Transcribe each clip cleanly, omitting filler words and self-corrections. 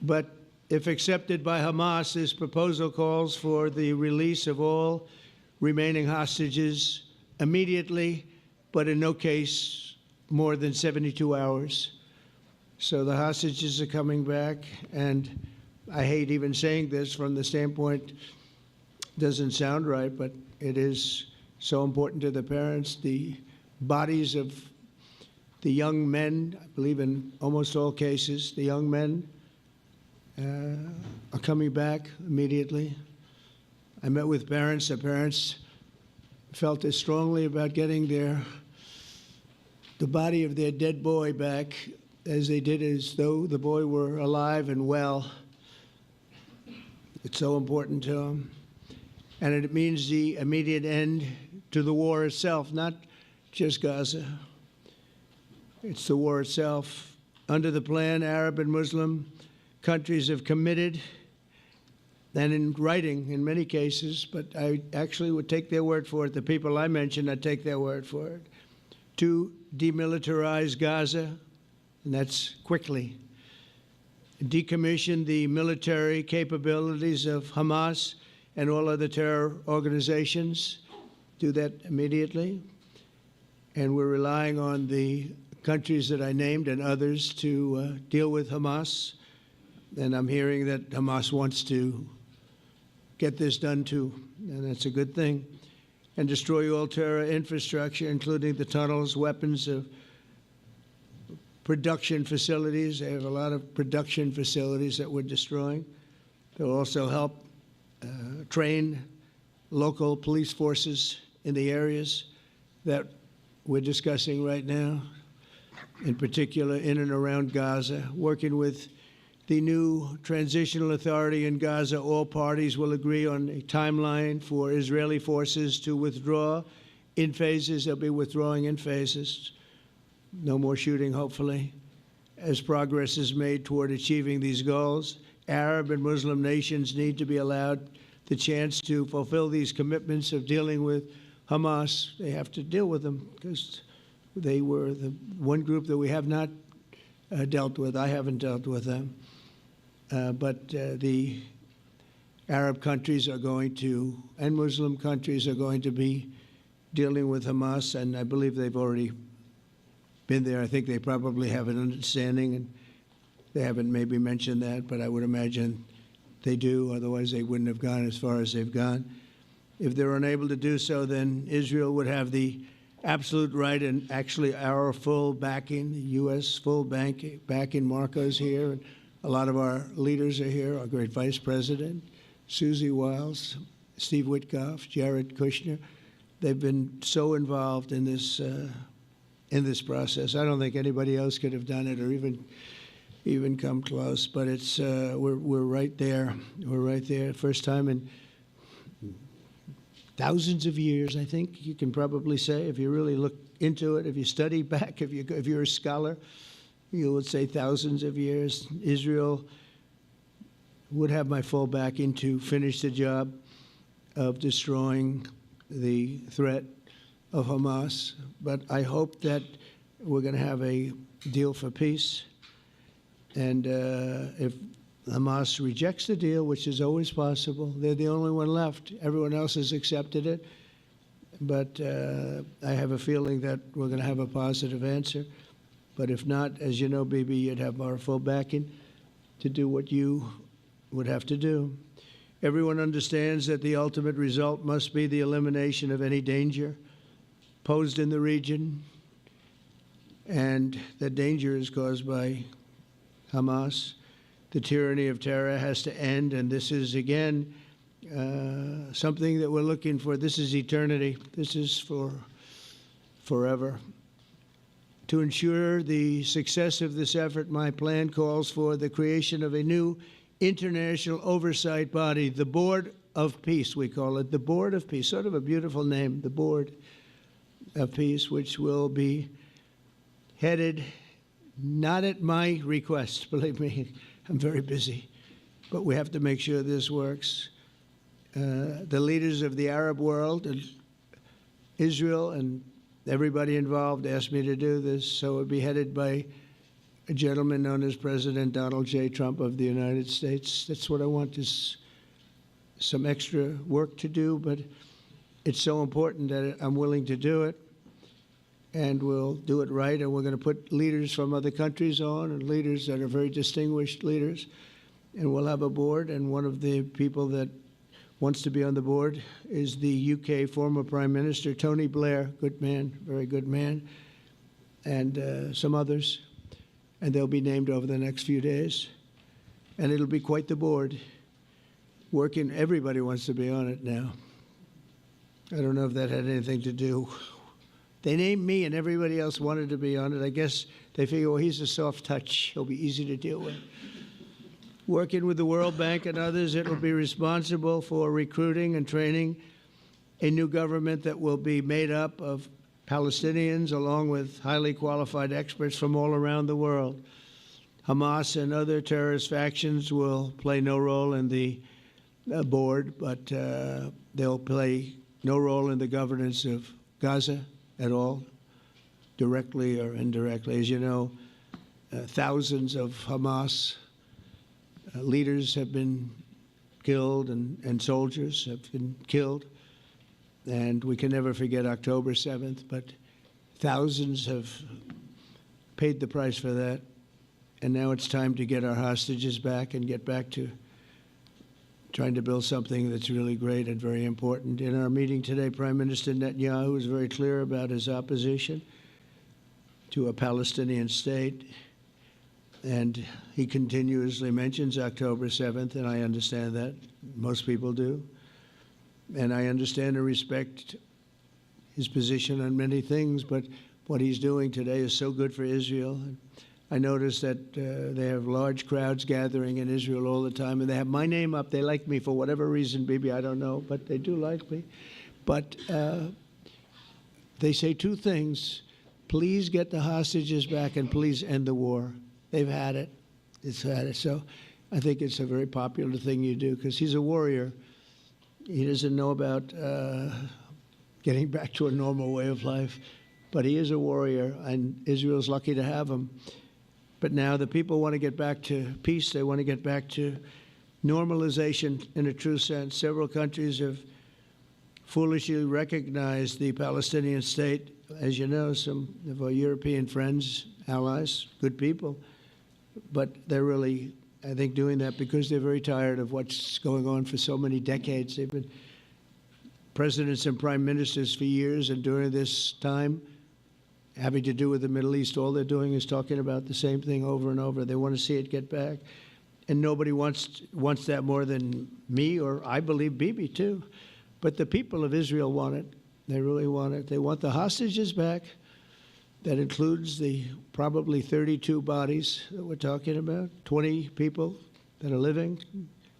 But if accepted by Hamas, this proposal calls for the release of all remaining hostages immediately, but in no case more than 72 hours. So the hostages are coming back, and I hate even saying this from the standpoint, doesn't sound right, but it is so important to the parents. The bodies of the young men, I believe in almost all cases, the young men are coming back immediately. I met with parents. The parents felt as strongly about getting the body of their dead boy back as they did as though the boy were alive and well. It's so important to them. And it means the immediate end to the war itself, not just Gaza. It's the war itself. Under the plan, Arab and Muslim countries have committed, and in writing in many cases, but I actually would take their word for it. The people I mentioned, I'd take their word for it, to demilitarize Gaza, and that's quickly. Decommission the military capabilities of Hamas and all other terror organizations. Do that immediately. And we're relying on the countries that I named and others to deal with Hamas. And I'm hearing that Hamas wants to get this done too, and that's a good thing. And destroy all terror infrastructure, including the tunnels, weapons, production facilities. They have a lot of production facilities that we're destroying. They'll also help train local police forces in the areas that we're discussing right now, in particular in and around Gaza, working with the new transitional authority in Gaza. All parties will agree on a timeline for Israeli forces to withdraw in phases. They'll be withdrawing in phases. No more shooting, hopefully. As progress is made toward achieving these goals, Arab and Muslim nations need to be allowed the chance to fulfill these commitments of dealing with Hamas. They have to deal with them because they were the one group that we have not dealt with. I haven't dealt with them. But the Arab countries are going to, and Muslim countries are going to be dealing with Hamas, and I believe they've already been there. I think they probably have an understanding, and they haven't maybe mentioned that, but I would imagine they do, otherwise they wouldn't have gone as far as they've gone. If they're unable to do so, then Israel would have the absolute right and actually our full backing, the U.S. full backing. Marco's here, and a lot of our leaders are here, our great Vice President, Susie Wiles, Steve Witkoff, Jared Kushner. They've been so involved in this process. I don't think anybody else could have done it or even come close, but it's we're right there. We're right there. First time in thousands of years, I think you can probably say, if you really look into it, if you study back, if you're a scholar, you would say thousands of years. Israel would have my full backing to finish the job of destroying the threat of Hamas. But I hope that we're going to have a deal for peace. And if Hamas rejects the deal, which is always possible, they're the only one left. Everyone else has accepted it. But I have a feeling that we're going to have a positive answer. But if not, as you know, Bibi, you'd have our full backing to do what you would have to do. Everyone understands that the ultimate result must be the elimination of any danger posed in the region, and that danger is caused by Hamas. The tyranny of terror has to end, and this is, again, something that we're looking for. This is eternity. This is for forever. To ensure the success of this effort, my plan calls for the creation of a new international oversight body, the Board of Peace, we call it, the Board of Peace, sort of a beautiful name, the Board of Peace, which will be headed, not at my request, believe me, I'm very busy, but we have to make sure this works. The leaders of the Arab world and Israel and everybody involved asked me to do this, so it would be headed by a gentleman known as President Donald J. Trump of the United States. That's what I want, is some extra work to do, but it's so important that I'm willing to do it, and we'll do it right, and we're going to put leaders from other countries on, and leaders that are very distinguished leaders, and we'll have a board, and one of the people that wants to be on the board is the UK former Prime Minister, Tony Blair, good man, very good man, and some others, and they'll be named over the next few days, and it'll be quite the board. Working, everybody wants to be on it now. I don't know if that had anything to do. They named me and everybody else wanted to be on it. I guess they figure, well, he's a soft touch. He'll be easy to deal with. Working with the World Bank and others, it will be responsible for recruiting and training a new government that will be made up of Palestinians along with highly qualified experts from all around the world. Hamas and other terrorist factions will play no role in the board, but they'll play no role in the governance of Gaza at all, directly or indirectly. As you know, thousands of Hamas leaders have been killed and soldiers have been killed. And we can never forget October 7th, but thousands have paid the price for that. And now it's time to get our hostages back and get back to trying to build something that's really great and very important. In our meeting today, Prime Minister Netanyahu was very clear about his opposition to a Palestinian state. And he continuously mentions October 7th, and I understand that. Most people do. And I understand and respect his position on many things, but what he's doing today is so good for Israel. I notice that they have large crowds gathering in Israel all the time, and they have my name up. They like me for whatever reason, Bibi, I don't know, but they do like me. But they say two things: please get the hostages back and please end the war. They've had it. It's had it. So I think it's a very popular thing you do, because he's a warrior. He doesn't know about getting back to a normal way of life, but he is a warrior, and Israel's lucky to have him. But now the people want to get back to peace. They want to get back to normalization in a true sense. Several countries have foolishly recognized the Palestinian state. As you know, some of our European friends, allies, good people, but they're really, I think, doing that because they're very tired of what's going on for so many decades. They've been presidents and prime ministers for years, and during this time, having to do with the Middle East, all they're doing is talking about the same thing over and over. They want to see it get back. And nobody wants that more than me, or I believe Bibi too. But the people of Israel want it. They really want it. They want the hostages back. That includes the probably 32 bodies that we're talking about, 20 people that are living,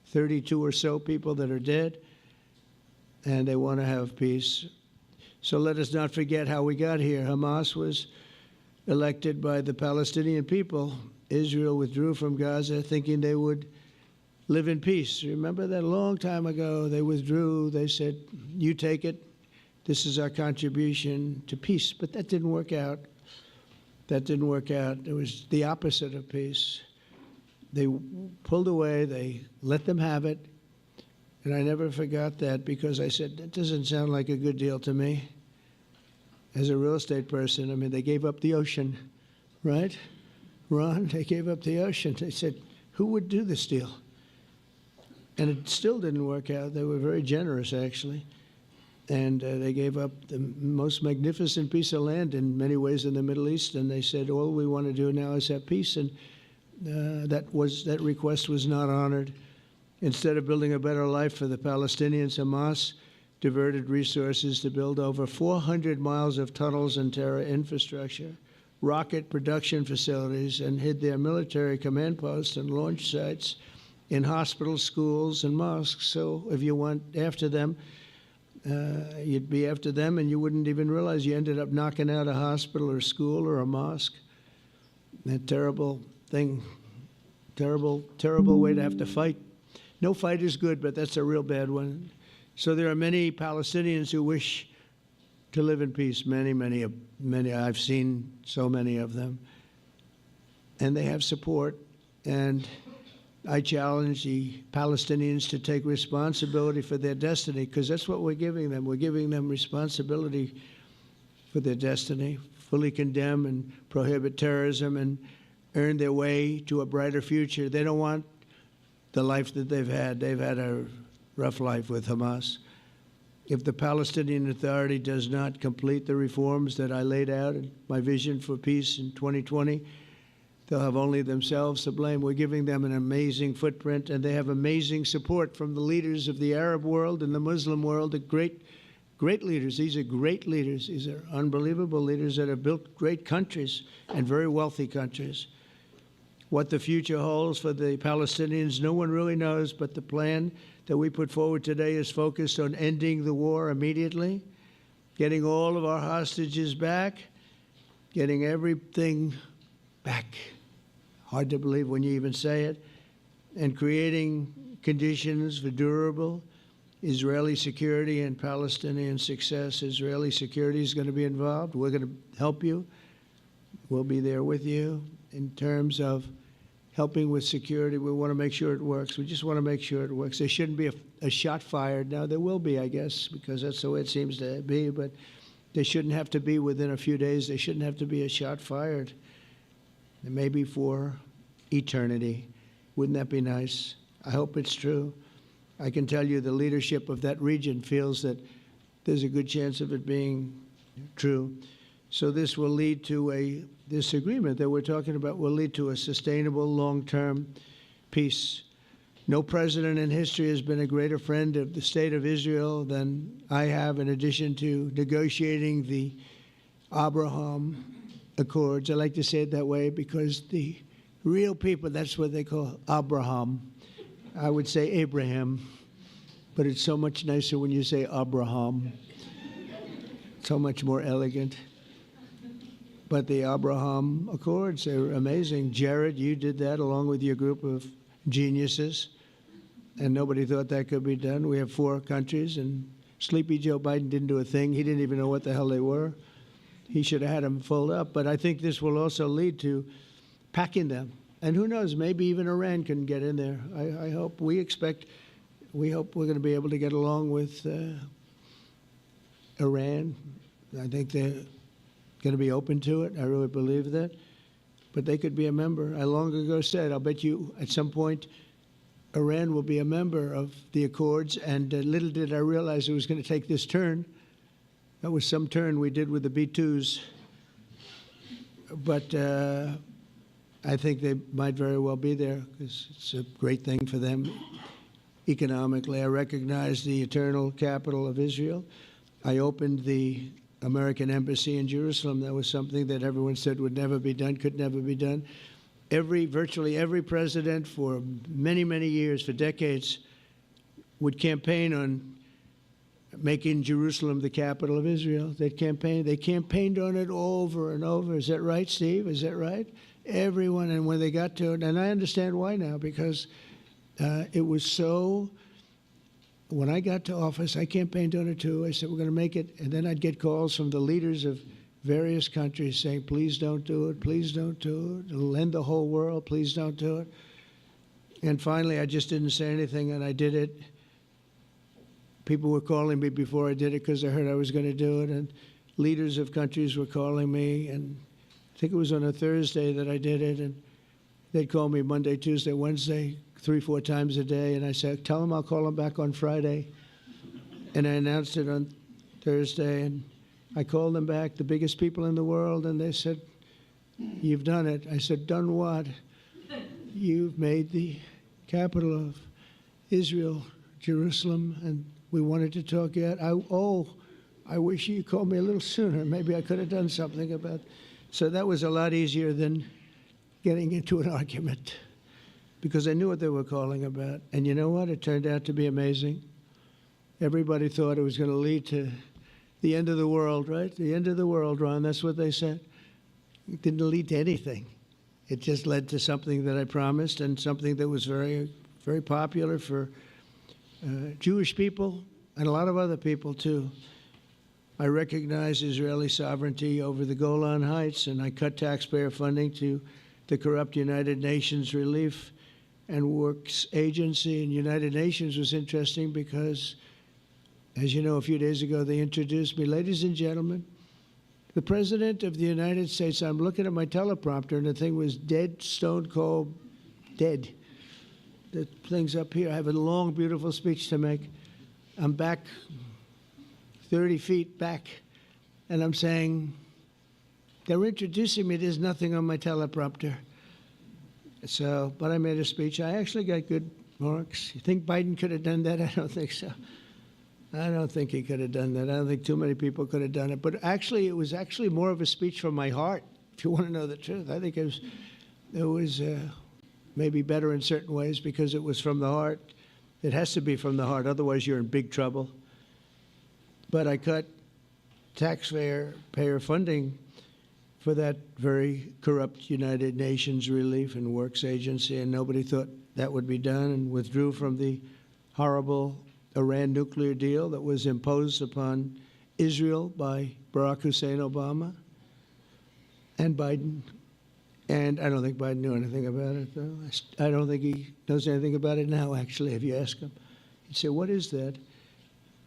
32 or so people that are dead, and they want to have peace. So let us not forget how we got here. Hamas was elected by the Palestinian people. Israel withdrew from Gaza thinking they would live in peace. Remember that a long time ago? They withdrew. They said, you take it. This is our contribution to peace. But that didn't work out. That didn't work out. It was the opposite of peace. They pulled away. They let them have it. And I never forgot that, because I said, that doesn't sound like a good deal to me. As a real estate person, I mean, they gave up the ocean, right? Ron, they gave up the ocean. They said, who would do this deal? And it still didn't work out. They were very generous, actually. And they gave up the most magnificent piece of land in many ways in the Middle East. And they said, all we want to do now is have peace. And that request was not honored. Instead of building a better life for the Palestinians, Hamas diverted resources to build over 400 miles of tunnels and terror infrastructure, rocket production facilities, and hid their military command posts and launch sites in hospitals, schools, and mosques. So if you went after them, you'd be after them, and you wouldn't even realize you ended up knocking out a hospital or school or a mosque. That terrible thing, terrible, terrible way to have to fight. No fight is good, but that's a real bad one. So there are many Palestinians who wish to live in peace. Many. I've seen so many of them. and they have support. And I challenge the Palestinians to take responsibility for their destiny, because that's what we're giving them. We're giving them responsibility for their destiny, fully condemn and prohibit terrorism and earn their way to a brighter future. They don't want the life that they've had. They've had a rough life with Hamas. If the Palestinian Authority does not complete the reforms that I laid out in my vision for peace in 2020, they'll have only themselves to blame. We're giving them an amazing footprint, and they have amazing support from the leaders of the Arab world and the Muslim world, the great leaders. These are great leaders. These are unbelievable leaders that have built great countries and very wealthy countries. What the future holds for the Palestinians, no one really knows, but the plan that we put forward today is focused on ending the war immediately, getting all of our hostages back, getting everything back. Hard to believe when you even say it, and creating conditions for durable Israeli security and Palestinian success. Israeli security is going to be involved. We're going to help you. We'll be there with you in terms of helping with security. We want to make sure it works. We just want to make sure it works. There shouldn't be a shot fired. Now, there will be, I guess, because that's the way it seems to be, but there shouldn't have to be within a few days. There shouldn't have to be a shot fired. And maybe for eternity. Wouldn't that be nice? I hope it's true. I can tell you the leadership of that region feels that there's a good chance of it being true. So this will lead to this agreement that we're talking about will lead to a sustainable long-term peace. No president in history has been a greater friend of the state of Israel than I have, in addition to negotiating the Abraham Accords. I like to say it that way because the real people, that's what they call Abraham. I would say Abraham, but it's so much nicer when you say Abraham. So much more elegant. But the Abraham Accords, they're amazing. Jared, you did that along with your group of geniuses, and nobody thought that could be done. We have 4 countries, and Sleepy Joe Biden didn't do a thing. He didn't even know what the hell they were. He should have had them filled up. But I think this will also lead to packing them. And who knows, maybe even Iran can get in there. I hope, we hope we're going to be able to get along with Iran. I think they're going to be open to it. I really believe that. But they could be a member. I long ago said, I'll bet you at some point Iran will be a member of the Accords. And little did I realize it was going to take this turn. That was some turn we did with the B-2s. But I think they might very well be there because it's a great thing for them economically. I recognize the eternal capital of Israel. I opened the American embassy in Jerusalem. That was something that everyone said would never be done, could never be done. Virtually every president for many, many years, for decades, would campaign on making Jerusalem the capital of Israel. They campaigned on it over and over. Is that right, Steve? Is that right? Everyone, and when they got to it, and I understand why now, because it was so. When I got to office, I campaigned on it too. I said, we're going to make it. And then I'd get calls from the leaders of various countries saying, please don't do it, please don't do it. It'll end the whole world, please don't do it. And finally, I just didn't say anything, and I did it. People were calling me before I did it because they heard I was going to do it, and leaders of countries were calling me, and I think it was on a Thursday that I did it, and they'd call me Monday, Tuesday, Wednesday, 3-4 times a day, and I said, tell them I'll call them back on Friday. And I announced it on Thursday, and I called them back, the biggest people in the world, and they said, you've done it. I said, done what? You've made the capital of Israel, Jerusalem, and we wanted to talk yet. I wish you called me a little sooner. Maybe I could have done something about it. So that was a lot easier than getting into an argument, because I knew what they were calling about. And you know what? It turned out to be amazing. Everybody thought it was going to lead to the end of the world, right? The end of the world, Ron, that's what they said. It didn't lead to anything. It just led to something that I promised, and something that was very, very popular for Jewish people and a lot of other people, too. I recognize Israeli sovereignty over the Golan Heights, and I cut taxpayer funding to the corrupt United Nations Relief and Works Agency. And United Nations was interesting because, as you know, a few days ago they introduced me. Ladies and gentlemen, the President of the United States. I'm looking at my teleprompter, and the thing was dead, stone cold, dead. The thing's up here. I have a long, beautiful speech to make. I'm back 30 feet back, and I'm saying, they're introducing me. There's nothing on my teleprompter. So, but I made a speech. I actually got good marks. You think Biden could have done that? I don't think so. I don't think he could have done that. I don't think too many people could have done it. But actually, it was actually more of a speech from my heart, if you want to know the truth. I think it was maybe better in certain ways because it was from the heart. It has to be from the heart. Otherwise, you're in big trouble. But I cut taxpayer funding for that very corrupt United Nations Relief and Works Agency, and nobody thought that would be done, and withdrew from the horrible Iran nuclear deal that was imposed upon Israel by Barack Hussein Obama and Biden. And I don't think Biden knew anything about it, though. I don't think he knows anything about it now, actually, if you ask him. He'd say, what is that?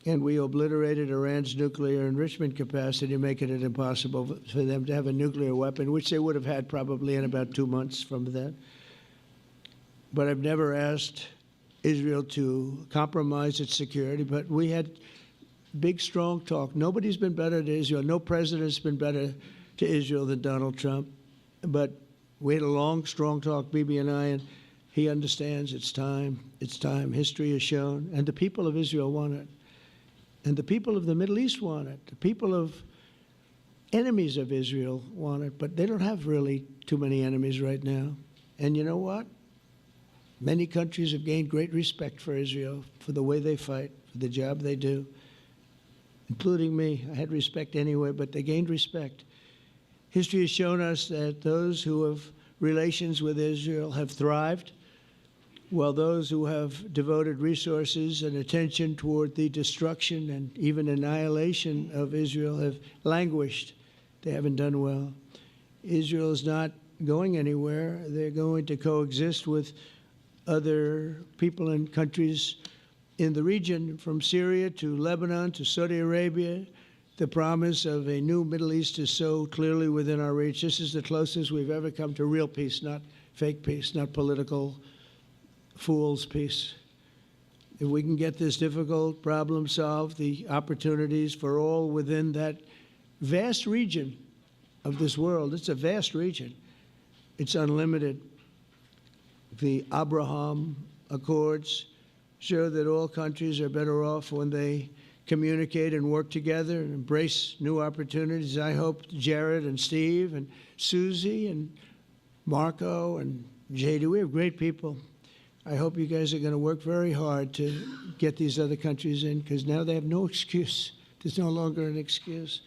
And we obliterated Iran's nuclear enrichment capacity, making it impossible for them to have a nuclear weapon, which they would have had probably in about 2 months from that. But I've never asked Israel to compromise its security, but we had big, strong talk. Nobody's been better to Israel. No president's been better to Israel than Donald Trump. But we had a long, strong talk, Bibi and I, and he understands it's time. It's time. History has shown. And the people of Israel want it. And the people of the Middle East want it. The people of enemies of Israel want it. But they don't have really too many enemies right now. And you know what? Many countries have gained great respect for Israel, for the way they fight, for the job they do, including me. I had respect anyway, but they gained respect. History has shown us that those who have relations with Israel have thrived, while those who have devoted resources and attention toward the destruction and even annihilation of Israel have languished. They haven't done well. Israel is not going anywhere. They're going to coexist with other people and countries in the region, from Syria to Lebanon to Saudi Arabia. The promise of a new Middle East is so clearly within our reach. This is the closest we've ever come to real peace, not fake peace, not political fool's peace. If we can get this difficult problem solved, the opportunities for all within that vast region of this world, it's a vast region, it's unlimited. The Abraham Accords show that all countries are better off when they communicate and work together and embrace new opportunities. I hope Jared and Steve and Susie and Marco and JD, we have great people. I hope you guys are going to work very hard to get these other countries in, because now they have no excuse. There's no longer an excuse.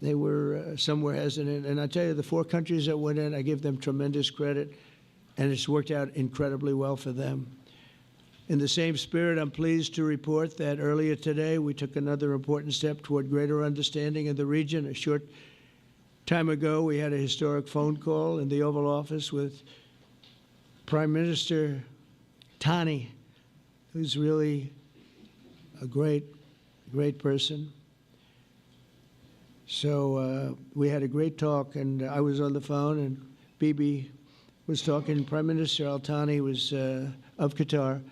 They were somewhere hesitant. And I tell you, the 4 countries that went in, I give them tremendous credit, and it's worked out incredibly well for them. In the same spirit, I'm pleased to report that earlier today we took another important step toward greater understanding in the region. A short time ago, we had a historic phone call in the Oval Office with Prime Minister Tani, who's really a great person. So we had a great talk, and I was on the phone, and Bibi was talking. Prime Minister Al-Thani was of Qatar.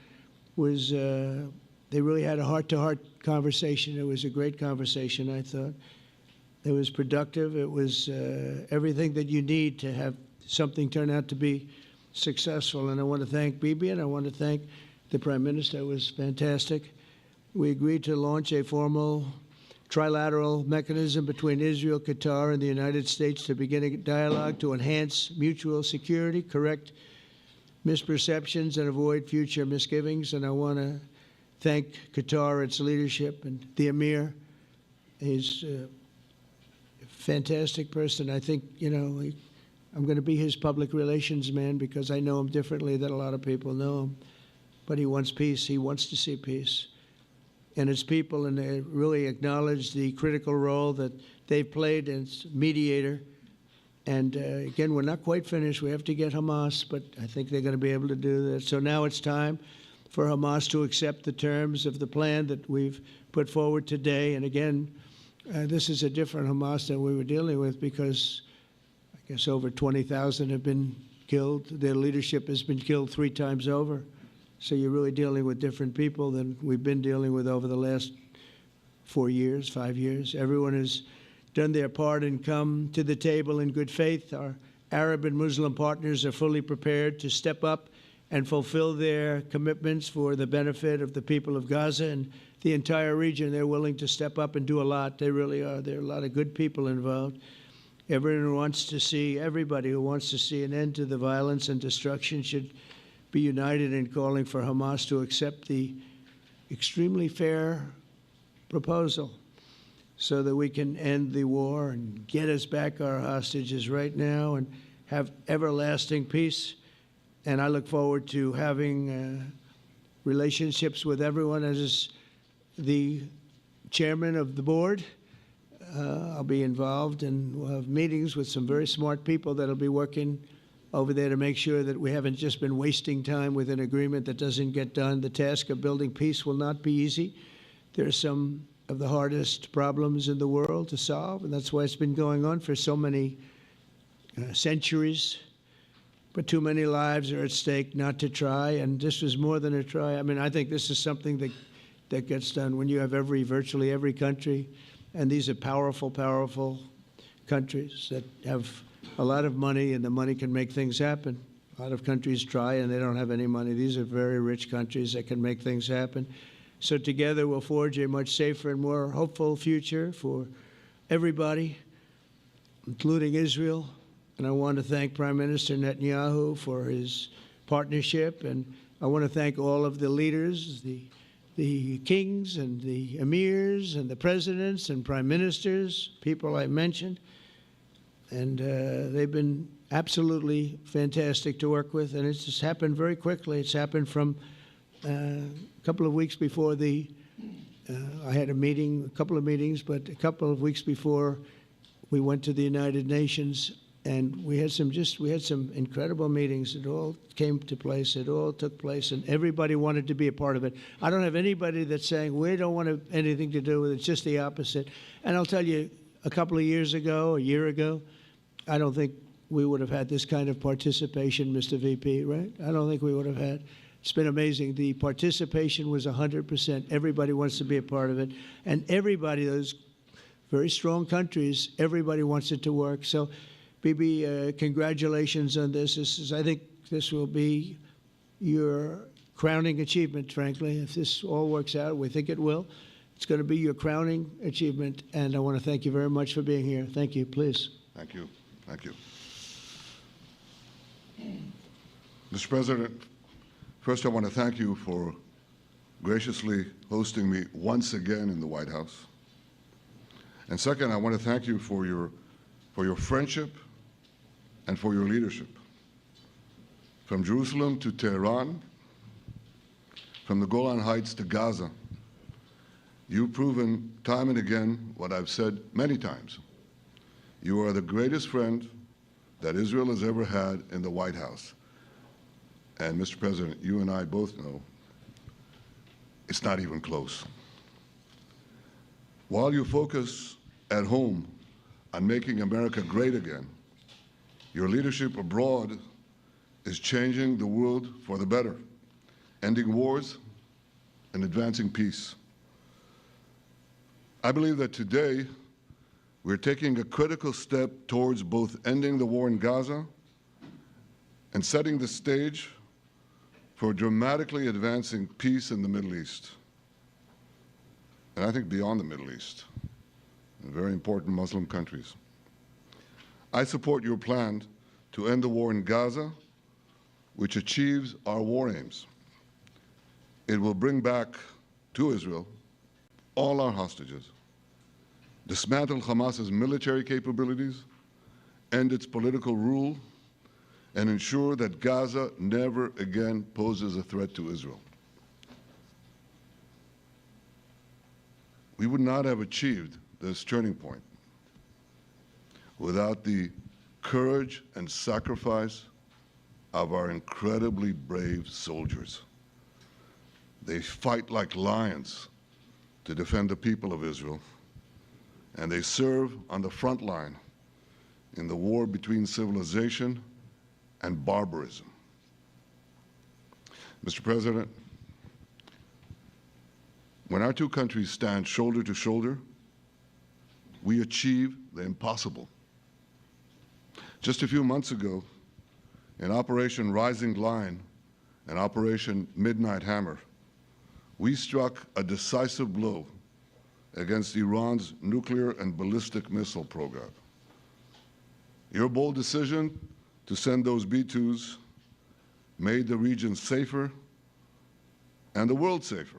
They really had a heart-to-heart conversation. It was a great conversation, I thought. It was productive. It was everything that you need to have something turn out to be successful. And I want to thank Bibi, and I want to thank the Prime Minister. It was fantastic. We agreed to launch a formal trilateral mechanism between Israel, Qatar, and the United States to begin a dialogue to enhance mutual security, correct misperceptions, and avoid future misgivings. And I want to thank Qatar, its leadership, and the Emir. He's a fantastic person. I think, I'm going to be his public relations man because I know him differently than a lot of people know him. But he wants peace. He wants to see peace. And his people, and they really acknowledge the critical role that they've played as mediator And again, we're not quite finished. We have to get Hamas, but I think they're going to be able to do that. So now it's time for Hamas to accept the terms of the plan that we've put forward today. And again, this is a different Hamas than we were dealing with because I guess over 20,000 have been killed. Their leadership has been killed 3 times over. So you're really dealing with different people than we've been dealing with over the last 4 years, 5 years. Everyone has done their part and come to the table in good faith. Our Arab and Muslim partners are fully prepared to step up and fulfill their commitments for the benefit of the people of Gaza and the entire region. They're willing to step up and do a lot. They really are. There are a lot of good people involved. Everybody who wants to see an end to the violence and destruction should be united in calling for Hamas to accept the extremely fair proposal so that we can end the war and get us back our hostages right now and have everlasting peace. And I look forward to having relationships with everyone. As the chairman of the board, I'll be involved, and we'll have meetings with some very smart people that'll be working over there to make sure that we haven't just been wasting time with an agreement that doesn't get done. The task of building peace will not be easy. There are some of the hardest problems in the world to solve, and that's why it's been going on for so many centuries. But too many lives are at stake not to try, and this was more than a try. I mean, I think this is something that gets done when you have virtually every country, and these are powerful, powerful countries that have a lot of money, and the money can make things happen. A lot of countries try, and they don't have any money. These are very rich countries that can make things happen. So together we'll forge a much safer and more hopeful future for everybody, including Israel. And I want to thank Prime Minister Netanyahu for his partnership. And I want to thank all of the leaders, the kings and the emirs and the presidents and prime ministers, people I mentioned. And they've been absolutely fantastic to work with. And it's just happened very quickly. It's happened from a couple of weeks before I had a couple of meetings, but a couple of weeks before we went to the United Nations, and we had some incredible meetings. It all came to place. It all took place, and everybody wanted to be a part of it. I don't have anybody that's saying we don't want anything to do with it. It's just the opposite. And I'll tell you, a couple of years ago, a year ago, I don't think we would have had this kind of participation, Mr. VP, right? I don't think we would have had. It's been amazing. The participation was 100%. Everybody wants to be a part of it. And everybody, those very strong countries, everybody wants it to work. So, Bibi, congratulations on this. I think this will be your crowning achievement, frankly. If this all works out, we think it will. It's going to be your crowning achievement. And I want to thank you very much for being here. Thank you. Please. Thank you. Thank you. Mr. President, first I want to thank you for graciously hosting me once again in the White House. And second, I want to thank you for your friendship and for your leadership. From Jerusalem to Tehran, from the Golan Heights to Gaza, you've proven time and again what I've said many times. You are the greatest friend that Israel has ever had in the White House. And Mr. President, you and I both know it's not even close. While you focus at home on making America great again, your leadership abroad is changing the world for the better, ending wars and advancing peace. I believe that today we're taking a critical step towards both ending the war in Gaza and setting the stage for dramatically advancing peace in the Middle East, and I think beyond the Middle East, in very important Muslim countries. I support your plan to end the war in Gaza, which achieves our war aims. It will bring back to Israel all our hostages, dismantle Hamas's military capabilities, end its political rule, and ensure that Gaza never again poses a threat to Israel. We would not have achieved this turning point without the courage and sacrifice of our incredibly brave soldiers. They fight like lions to defend the people of Israel, and they serve on the front line in the war between civilization and barbarism. Mr. President, when our two countries stand shoulder to shoulder, we achieve the impossible. Just a few months ago, in Operation Rising Lion and Operation Midnight Hammer, we struck a decisive blow against Iran's nuclear and ballistic missile program. Your bold decision to send those B-2s made the region safer and the world safer.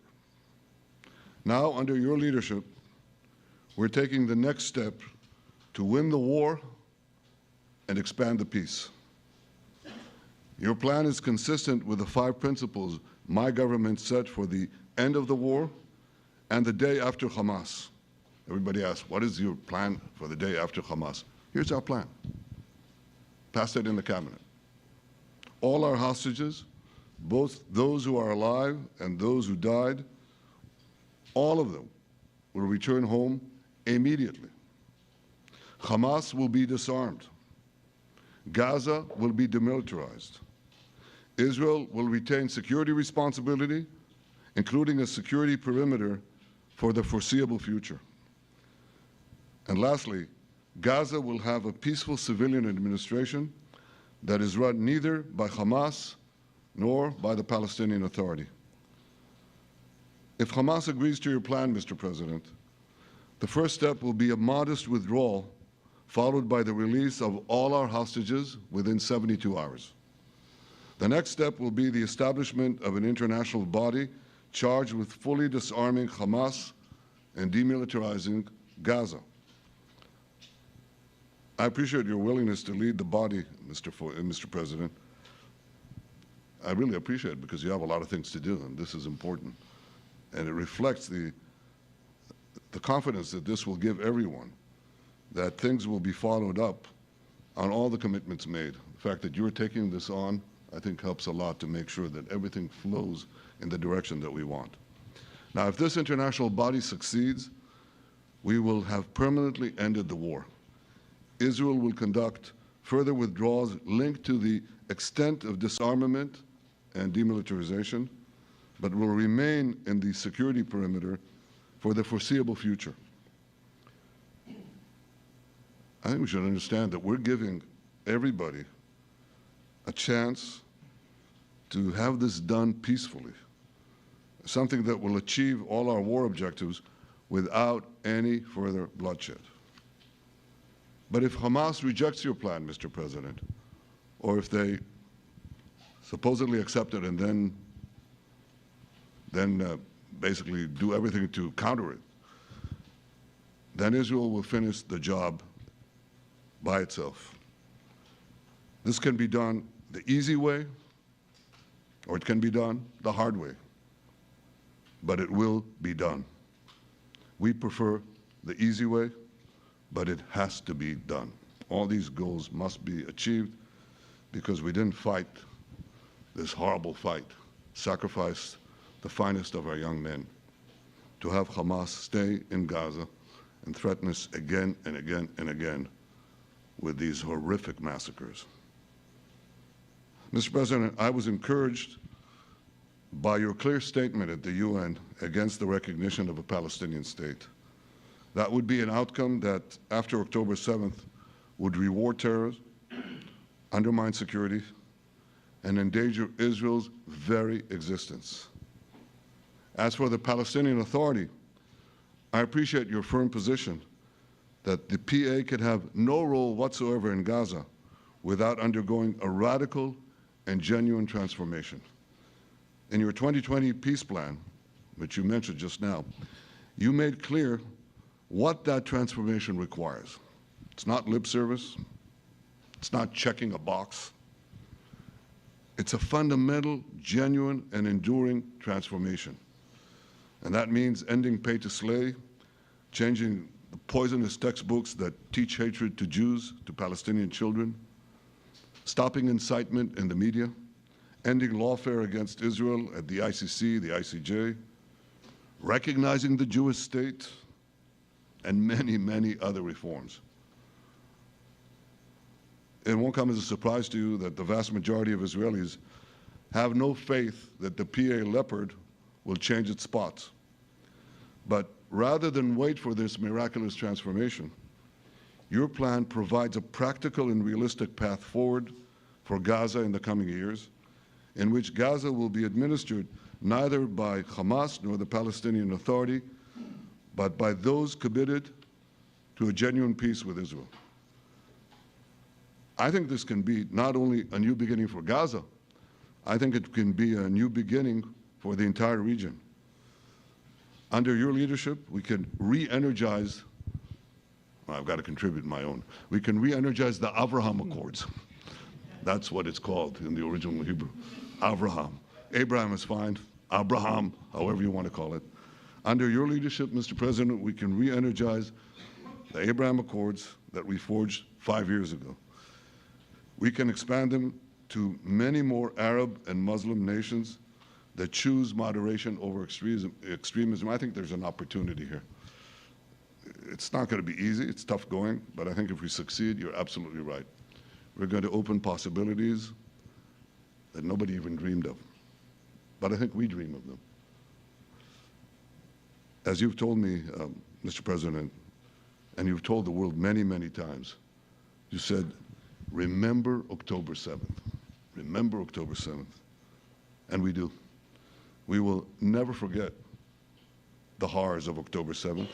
Now, under your leadership, we're taking the next step to win the war and expand the peace. Your plan is consistent with the 5 principles my government set for the end of the war and the day after Hamas. Everybody asks, what is your plan for the day after Hamas? Here's our plan. Passed it in the cabinet. All our hostages, both those who are alive and those who died, all of them will return home immediately. Hamas will be disarmed. Gaza will be demilitarized. Israel will retain security responsibility, including a security perimeter for the foreseeable future. And lastly, Gaza will have a peaceful civilian administration that is run neither by Hamas nor by the Palestinian Authority. If Hamas agrees to your plan, Mr. President, the first step will be a modest withdrawal, followed by the release of all our hostages within 72 hours. The next step will be the establishment of an international body charged with fully disarming Hamas and demilitarizing Gaza. I appreciate your willingness to lead the body, Mr. President. I really appreciate it because you have a lot of things to do, and this is important. And it reflects the confidence that this will give everyone, that things will be followed up on all the commitments made. The fact that you're taking this on, I think, helps a lot to make sure that everything flows in the direction that we want. Now, if this international body succeeds, we will have permanently ended the war. Israel will conduct further withdrawals linked to the extent of disarmament and demilitarization, but will remain in the security perimeter for the foreseeable future. I think we should understand that we're giving everybody a chance to have this done peacefully, something that will achieve all our war objectives without any further bloodshed. But if Hamas rejects your plan, Mr. President, or if they supposedly accept it and then basically do everything to counter it, then Israel will finish the job by itself. This can be done the easy way, or it can be done the hard way, but it will be done. We prefer the easy way, but it has to be done. All these goals must be achieved because we didn't fight this horrible fight, sacrifice the finest of our young men to have Hamas stay in Gaza and threaten us again and again and again with these horrific massacres. Mr. President, I was encouraged by your clear statement at the UN against the recognition of a Palestinian state. That would be an outcome that, after October 7th, would reward terrorism, undermine security, and endanger Israel's very existence. As for the Palestinian Authority, I appreciate your firm position that the PA could have no role whatsoever in Gaza without undergoing a radical and genuine transformation. In your 2020 peace plan, which you mentioned just now, you made clear what that transformation requires. It's not lip service. It's not checking a box. It's a fundamental, genuine, and enduring transformation. And that means ending pay to slay, changing the poisonous textbooks that teach hatred to Jews, to Palestinian children, stopping incitement in the media, ending lawfare against Israel at the ICC, the ICJ, recognizing the Jewish state, and many, many other reforms. It won't come as a surprise to you that the vast majority of Israelis have no faith that the PA Leopard will change its spots. But rather than wait for this miraculous transformation, your plan provides a practical and realistic path forward for Gaza in the coming years, in which Gaza will be administered neither by Hamas nor the Palestinian Authority, but by those committed to a genuine peace with Israel. I think this can be not only a new beginning for Gaza, I think it can be a new beginning for the entire region. Under your leadership, we can re-energize, well, I've got to contribute my own, we can re-energize the Abraham Accords. That's what it's called in the original Hebrew, Abraham. Abraham is fine, Abraham, however you want to call it. Under your leadership, Mr. President, we can re-energize the Abraham Accords that we forged 5 years ago. We can expand them to many more Arab and Muslim nations that choose moderation over extremism. I think there's an opportunity here. It's not going to be easy, it's tough going, but I think if we succeed, you're absolutely right. We're going to open possibilities that nobody even dreamed of. But I think we dream of them. As you've told me, Mr. President, and you've told the world many, many times, you said, remember October 7th. Remember October 7th. And we do. We will never forget the horrors of October 7th,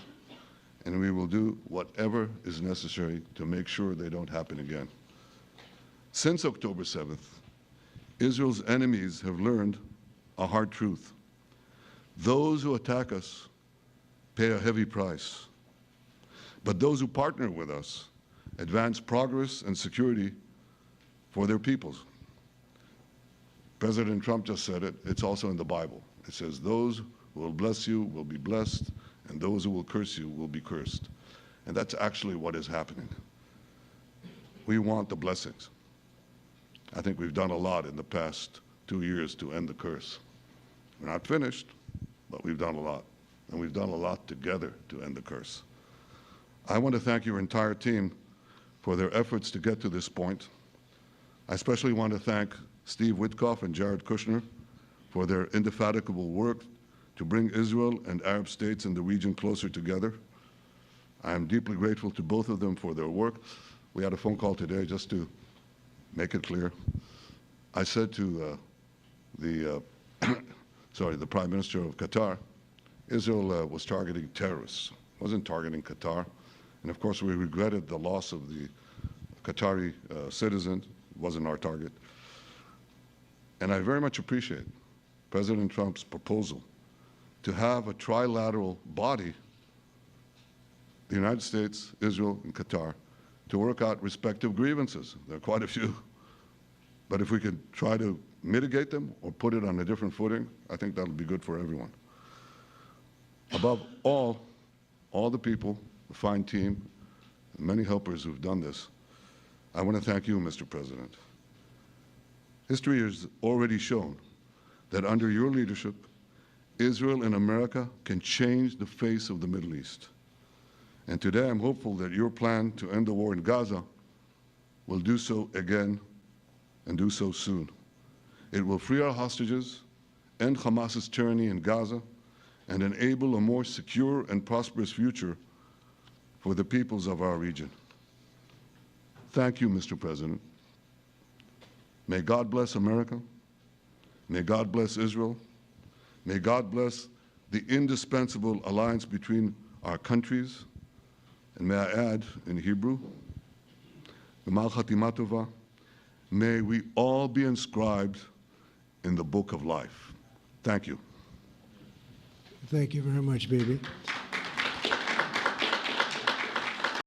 and we will do whatever is necessary to make sure they don't happen again. Since October 7th, Israel's enemies have learned a hard truth. Those who attack us pay a heavy price, but those who partner with us advance progress and security for their peoples. President Trump just said it. It's also in the Bible. It says, those who will bless you will be blessed, and those who will curse you will be cursed. And that's actually what is happening. We want the blessings. I think we've done a lot in the past 2 years to end the curse. We're not finished, but we've done a lot. And we've done a lot together to end the curse. I want to thank your entire team for their efforts to get to this point. I especially want to thank Steve Witkoff and Jared Kushner for their indefatigable work to bring Israel and Arab states in the region closer together. I am deeply grateful to both of them for their work. We had a phone call today just to make it clear. I said to the Prime Minister of Qatar, Israel was targeting terrorists, wasn't targeting Qatar. And of course, we regretted the loss of the Qatari citizen. It wasn't our target. And I very much appreciate President Trump's proposal to have a trilateral body, the United States, Israel, and Qatar, to work out respective grievances. There are quite a few. But if we could try to mitigate them or put it on a different footing, I think that'll be good for everyone. Above all the people, the fine team, and many helpers who've done this, I want to thank you, Mr. President. History has already shown that under your leadership, Israel and America can change the face of the Middle East. And today I'm hopeful that your plan to end the war in Gaza will do so again and do so soon. It will free our hostages, end Hamas's tyranny in Gaza, and enable a more secure and prosperous future for the peoples of our region. Thank you, Mr. President. May God bless America. May God bless Israel. May God bless the indispensable alliance between our countries. And may I add in Hebrew, G'mal Chatima Tova, may we all be inscribed in the book of life. Thank you. Thank you very much, Bibi.